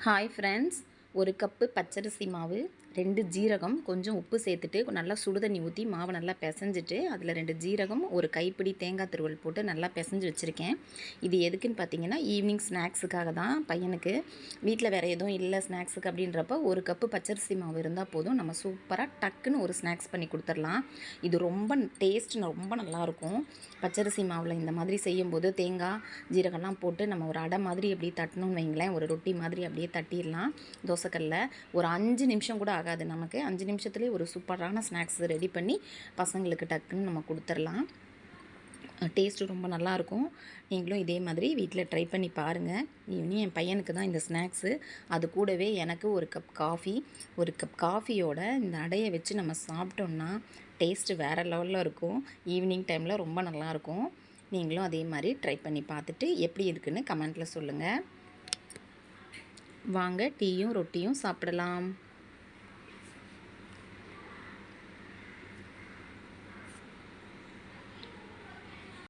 Hi friends, ஒரு cup பச்சரிசி மாவு, 2 ஜீரகம், கொஞ்சம் உப்பு சேர்த்துட்டு நல்லா சுடுதண்ணி ஊற்றி மாவை நல்லா பிசைஞ்சிட்டு அதில் 2 ஜீரகம், ஒரு கைப்பிடி தேங்காய் துருவல் போட்டு நல்லா பிசைஞ்சு வச்சுருக்கேன். இது எதுக்குன்னு பார்த்தீங்கன்னா, ஈவினிங் ஸ்நாக்ஸுக்காக தான். பையனுக்கு வீட்டில் வேறு எதுவும் இல்லை ஸ்நாக்ஸுக்கு அப்படின்றப்ப ஒரு கப்பு பச்சரிசி மாவு இருந்தால் போதும், நம்ம சூப்பராக டக்குன்னு ஒரு ஸ்நாக்ஸ் பண்ணி கொடுத்துடலாம். இது ரொம்ப டேஸ்ட் ரொம்ப நல்லாயிருக்கும். பச்சரிசி மாவில் இந்த மாதிரி செய்யும்போது தேங்காய் ஜீரகம்லாம் போட்டு நம்ம ஒரு அடை மாதிரி அப்படியே தட்டணும்னு வைங்களேன், ஒரு ரொட்டி மாதிரி அப்படியே தட்டிடலாம் தோசைக்கல்ல. ஒரு 5 நிமிஷம் கூட ஆகாது நமக்கு. 5 நிமிஷத்துலேயே ஒரு சூப்பரான ஸ்நாக்ஸ் ரெடி பண்ணி பசங்களுக்கு டக்குன்னு நம்ம கொடுத்துடலாம். டேஸ்ட்டு ரொம்ப நல்லாயிருக்கும். நீங்களும் இதே மாதிரி வீட்டில் ட்ரை பண்ணி பாருங்கள். ஈவினிங் என் பையனுக்கு தான் இந்த ஸ்நாக்ஸு. அது கூடவே எனக்கு ஒரு கப் காஃபி. ஒரு கப் காஃபியோட இந்த அடையை வச்சு நம்ம சாப்பிட்டோம்னா டேஸ்ட்டு வேறு லெவலில் இருக்கும். ஈவினிங் டைமில் ரொம்ப நல்லாயிருக்கும். நீங்களும் அதே மாதிரி ட்ரை பண்ணி பார்த்துட்டு எப்படி இருக்குன்னு கமெண்ட்டில் சொல்லுங்கள். வாங்க டீயும் ரொட்டியும் சாப்பிடலாம்.